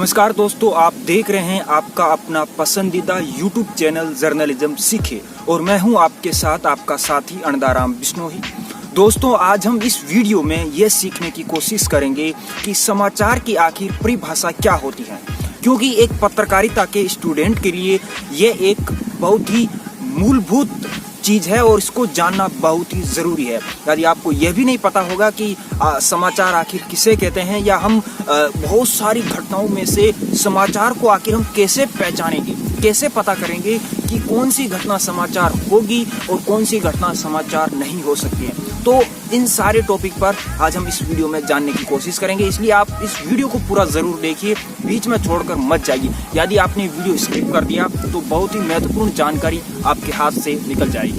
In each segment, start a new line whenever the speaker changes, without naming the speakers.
नमस्कार दोस्तों, आप देख रहे हैं आपका अपना पसंदीदा YouTube चैनल जर्नलिज्म सीखे और मैं हूं आपके साथ आपका साथी अनदाराम बिश्नोई। दोस्तों, आज हम इस वीडियो में यह सीखने की कोशिश करेंगे कि समाचार की आखिर परिभाषा क्या होती है, क्योंकि एक पत्रकारिता के स्टूडेंट के लिए यह एक बहुत ही मूलभूत चीज है और इसको जानना बहुत ही जरूरी है। यदि आपको यह भी नहीं पता होगा कि समाचार आखिर किसे कहते हैं या हम बहुत सारी घटनाओं में से समाचार को आखिर हम कैसे पहचानेंगे, कैसे पता करेंगे कि कौन सी घटना समाचार होगी और कौन सी घटना समाचार नहीं हो सकती है, तो इन सारे टॉपिक पर आज हम इस वीडियो में जानने की कोशिश करेंगे। इसलिए आप इस वीडियो को पूरा जरूर देखिए, बीच में छोड़कर मत जाइए। यदि आपने वीडियो स्किप कर दिया तो बहुत ही महत्वपूर्ण जानकारी आपके हाथ से निकल जाएगी।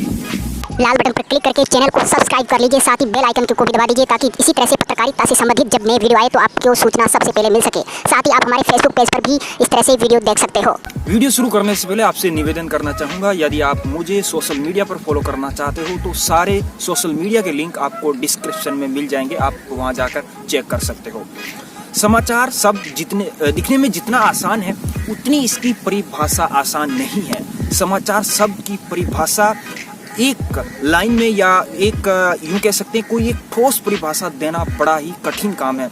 लाल बटन पर क्लिक करके चैनल को सब्सक्राइब कर लीजिए, साथ ही बेल आइकन को भी दबा दीजिए ताकि इसी तरह से पत्रकारिता से संबंधित जब नए वीडियो आए तो आपको सूचना सबसे पहले मिल सके। साथ ही आप हमारे फेसबुक पेज पर भी इस तरह से वीडियो देख सकते हो।
वीडियो शुरू करने से पहले आपसे निवेदन करना चाहूंगा, यदि आप मुझे सोशल मीडिया पर फॉलो करना चाहते हो तो सारे सोशल मीडिया के लिंक आपको डिस्क्रिप्शन में मिल जाएंगे, आप वहां जाकर चेक कर सकते हो। समाचार शब्द दिखने में जितना आसान है उतनी इसकी परिभाषा आसान नहीं है। समाचार शब्द की परिभाषा एक लाइन में या एक यूं कह सकते हैं कोई एक ठोस परिभाषा देना बड़ा ही कठिन काम है।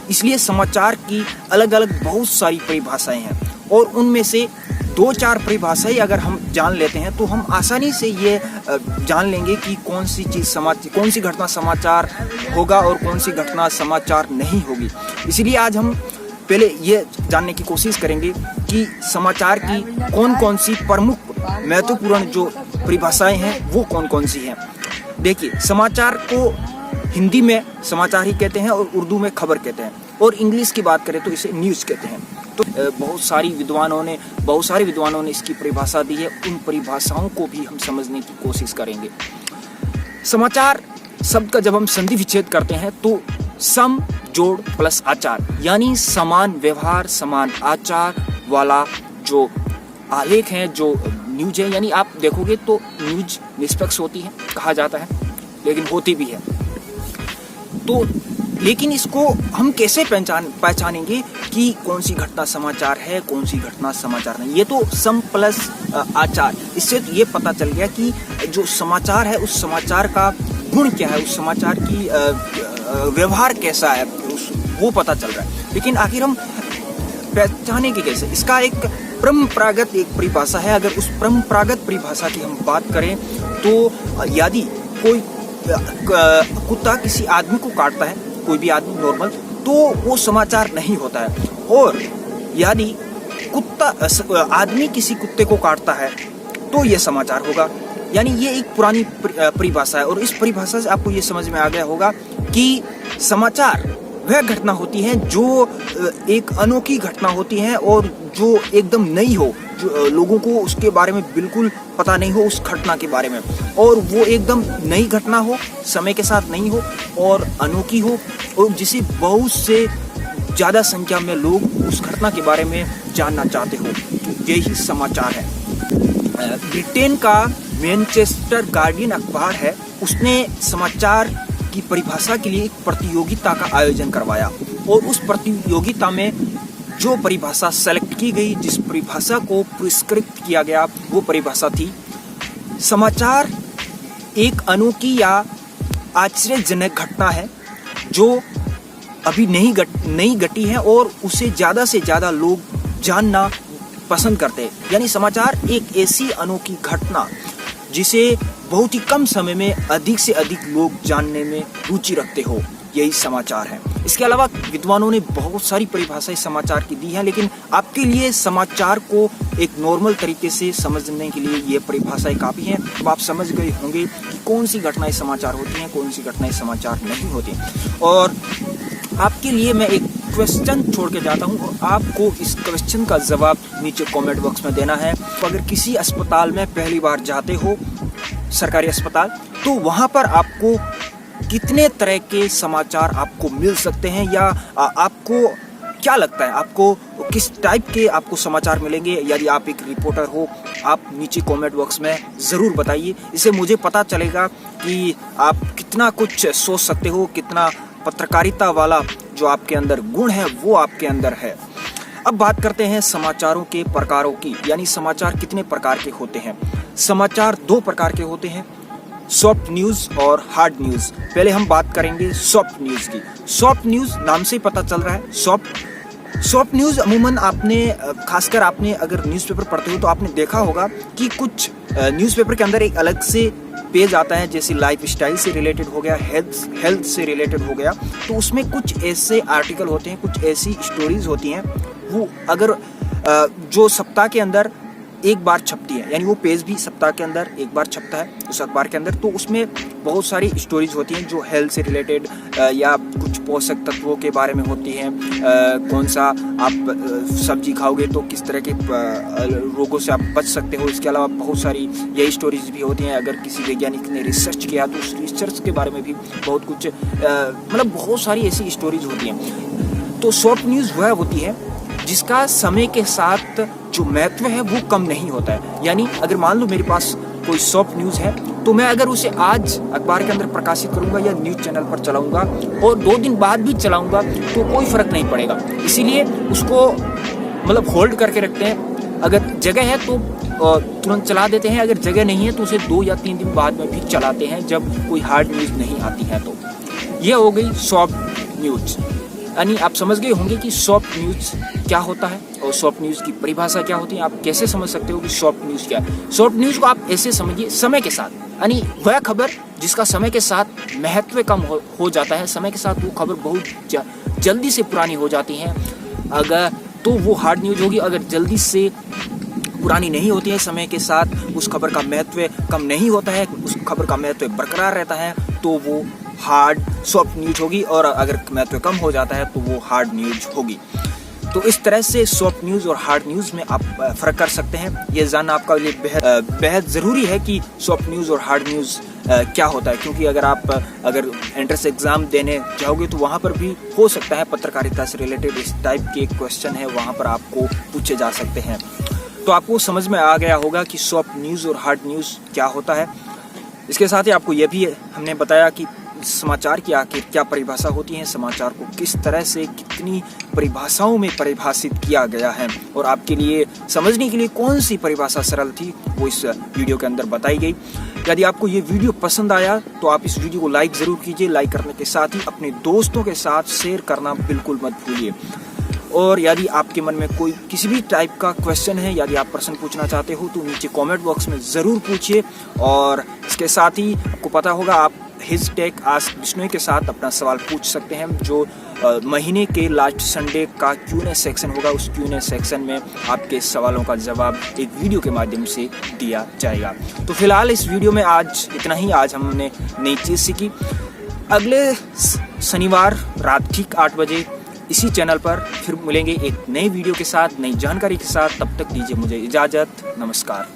इसलिए समाचार की अलग अलग बहुत सारी परिभाषाएं हैं और उनमें से 2-4 परिभाषाएं अगर हम जान लेते हैं तो हम आसानी से ये जान लेंगे कि कौन सी घटना समाचार होगा और कौन सी घटना समाचार नहीं होगी। इसलिए आज हम पहले ये जानने की कोशिश करेंगे कि समाचार की कौन कौन सी प्रमुख महत्वपूर्ण जो परिभाषाएं हैं वो कौन कौन सी हैं। देखिए, समाचार को हिंदी में समाचार ही कहते हैं और उर्दू में खबर कहते हैं, और इंग्लिश की बात करें तो इसे न्यूज़ कहते हैं। तो बहुत सारे विद्वानों ने इसकी परिभाषा दी है, उन परिभाषाओं को भी हम समझने की कोशिश करेंगे। समाचार शब्द का जब हम संधि विच्छेद करते हैं तो सम जोड़ प्लस आचार, यानी समान व्यवहार समान आचार वाला जो आलेख है, जो न्यूज है, यानी आप देखोगे तो न्यूज निष्पक्ष होती है कहा जाता है, लेकिन होती भी है। तो लेकिन इसको हम कैसे पहचानेंगे कि कौन सी घटना समाचार है, कौन सी घटना समाचार नहीं। ये तो सम प्लस आचार, इससे तो ये पता चल गया कि जो समाचार है उस समाचार का गुण क्या है, उस समाचार की व्यवहार कैसा है, वो पता चल रहा है। लेकिन आखिर हम पहचानेंगे कैसे? इसका एक परंपरागत एक परिभाषा है। अगर उस परंपरागत परिभाषा की हम बात करें तो यदि कोई कुत्ता किसी आदमी को काटता है, कोई भी आदमी नॉर्मल, तो वो समाचार नहीं होता है। और यदि आदमी किसी कुत्ते को काटता है तो ये समाचार होगा। यानी ये एक पुरानी परिभाषा है और इस परिभाषा से आपको ये समझ में आ गया होगा कि समाचार वह घटना होती है जो एक अनोखी घटना होती है और जो एकदम नई हो, जो लोगों को उसके बारे में बिल्कुल पता नहीं हो उस घटना के बारे में, और वो एकदम नई घटना हो, समय के साथ नहीं हो और अनोखी हो, और जिसे बहुत से ज़्यादा संख्या में लोग उस घटना के बारे में जानना चाहते हो। यही समाचार है। ब्रिटेन का मैनचेस्टर गार्डियन अखबार है, उसने समाचार की परिभाषा के लिए एक प्रतियोगिता का आयोजन करवाया और उस प्रतियोगिता में जो परिभाषा सेलेक्ट की गई, जिस परिभाषा को पुरस्कृत किया गया, वो परिभाषा थी समाचार एक अनोखी या आश्चर्यजनक घटना है जो अभी नहीं घटी है और उसे ज़्यादा से ज़्यादा लोग जानना पसंद करते हैं। यानी समाचार एक ऐसी अनोखी घटना जिसे बहुत ही कम समय में अधिक से अधिक लोग जानने में रुचि रखते हो, यही समाचार है। इसके अलावा विद्वानों ने बहुत सारी परिभाषाएं समाचार की दी हैं, लेकिन आपके लिए समाचार को एक नॉर्मल तरीके से समझने के लिए ये परिभाषाएं काफ़ी हैं। अब आप समझ गए होंगे कि कौन सी घटनाएं समाचार होती हैं, कौन सी घटनाएं समाचार नहीं होती। और आपके लिए मैं एक क्वेश्चन छोड़ के जाता हूं और आपको इस क्वेश्चन का जवाब नीचे कमेंट बॉक्स में देना है। तो अगर किसी अस्पताल में पहली बार जाते हो, सरकारी अस्पताल, तो वहां पर आपको कितने तरह के समाचार आपको मिल सकते हैं, या आपको क्या लगता है आपको किस टाइप के आपको समाचार मिलेंगे? यदि आप एक रिपोर्टर हो, आप नीचे कमेंट बॉक्स में ज़रूर बताइए। इससे मुझे पता चलेगा कि आप कितना कुछ सोच सकते हो, कितना पत्रकारिता वाला जो आपके अंदर गुण है वो आपके अंदर है। अब बात करते हैं समाचारों के प्रकारों की, यानी समाचार कितने प्रकार के होते हैं। समाचार 2 प्रकार के होते हैं, सॉफ्ट न्यूज और हार्ड न्यूज। पहले हम बात करेंगे सॉफ्ट न्यूज की। सॉफ्ट न्यूज नाम से ही पता चल रहा है, सॉफ्ट न्यूज अमूमन आपने खासकर आपने अगर न्यूज़पेपर पढ़ते हो तो आपने देखा होगा कि कुछ न्यूज़पेपर के अंदर एक अलग से पेज आता है, जैसे लाइफ स्टाइल से रिलेटेड हो गया, हेल्थ से रिलेटेड हो गया। तो उसमें कुछ ऐसे आर्टिकल होते हैं, कुछ ऐसी स्टोरीज होती हैं, वो अगर जो सप्ताह के अंदर एक बार छपती है, यानी वो पेज भी सप्ताह के अंदर एक बार छपता है उस अखबार के अंदर। तो उसमें बहुत सारी स्टोरीज होती हैं जो हेल्थ से रिलेटेड या कुछ पोषक तत्वों के बारे में होती हैं। कौन सा आप सब्जी खाओगे तो किस तरह के रोगों से आप बच सकते हो। इसके अलावा बहुत सारी यही स्टोरीज भी होती हैं। अगर किसी वैज्ञानिक ने रिसर्च किया तो उस रिसर्च के बारे में भी बहुत कुछ मतलब बहुत सारी ऐसी स्टोरीज होती हैं। तो सॉफ्ट न्यूज़ वह होती है जिसका समय के साथ जो महत्व है वो कम नहीं होता है। यानी अगर मान लो मेरे पास कोई सॉफ्ट न्यूज़ है तो मैं अगर उसे आज अखबार के अंदर प्रकाशित करूंगा या न्यूज़ चैनल पर चलाऊंगा और 2 दिन बाद भी चलाऊंगा तो कोई फर्क नहीं पड़ेगा। इसीलिए उसको मतलब होल्ड करके रखते हैं। अगर जगह है तो तुरंत चला देते हैं, अगर जगह नहीं है तो उसे 2 या 3 दिन बाद में भी चलाते हैं जब कोई हार्ड न्यूज़ नहीं आती है। तो ये हो गई सॉफ्ट न्यूज़। यानी आप समझ गए होंगे कि सॉफ्ट न्यूज़ क्या होता है और सॉफ्ट न्यूज़ की परिभाषा क्या होती है। आप कैसे समझ सकते हो कि सॉफ्ट न्यूज़ क्या है। सॉफ्ट न्यूज़ को आप ऐसे समझिए, समय के साथ, यानी वह खबर जिसका समय के साथ महत्व कम हो जाता है, समय के साथ वो खबर बहुत जल्दी से पुरानी हो जाती है, अगर तो वो हार्ड न्यूज़ होगी। अगर जल्दी से पुरानी नहीं होती है, समय के साथ उस खबर का महत्व कम नहीं होता है, उस खबर का महत्व बरकरार रहता है, तो वो हार्ड सॉफ्ट न्यूज़ होगी। और अगर महत्व कम हो जाता है तो वो हार्ड न्यूज़ होगी। तो इस तरह से सॉफ्ट न्यूज़ और हार्ड न्यूज़ में आप फ़र्क कर सकते हैं। ये जानना आपका लिए बेहद ज़रूरी है कि सॉफ्ट न्यूज़ और हार्ड न्यूज़ क्या होता है, क्योंकि अगर आप एंट्रेंस एग्ज़ाम देने जाओगे तो वहाँ पर भी हो सकता है पत्रकारिता से रिलेटेड इस टाइप के क्वेश्चन है, वहाँ पर आपको पूछे जा सकते हैं। तो आपको समझ में आ गया होगा कि सॉफ्ट न्यूज़ और हार्ड न्यूज़ क्या होता है। इसके साथ ही आपको यह भी हमने बताया कि समाचार की आखिर क्या परिभाषा होती है, समाचार को किस तरह से कितनी परिभाषाओं में परिभाषित किया गया है, और आपके लिए समझने के लिए कौन सी परिभाषा सरल थी वो इस वीडियो के अंदर बताई गई। यदि आपको ये वीडियो पसंद आया तो आप इस वीडियो को लाइक ज़रूर कीजिए। लाइक करने के साथ ही अपने दोस्तों के साथ शेयर करना बिल्कुल मत भूलिए। और यदि आपके मन में कोई किसी भी टाइप का क्वेश्चन है, यदि आप प्रश्न पूछना चाहते हो तो नीचे कमेंट बॉक्स में ज़रूर पूछिए। और इसके साथ ही आपको पता होगा आप #AskBishnoi के साथ अपना सवाल पूछ सकते हैं। जो महीने के लास्ट संडे का Q&A सेक्शन होगा, उस Q&A सेक्शन में आपके सवालों का जवाब एक वीडियो के माध्यम से दिया जाएगा। तो फिलहाल इस वीडियो में आज इतना ही। आज हमने नई चीज़ सीखी। अगले शनिवार रात ठीक 8 बजे इसी चैनल पर फिर मिलेंगे एक नई वीडियो के साथ, नई जानकारी के साथ। तब तक दीजिए मुझे इजाज़त। नमस्कार।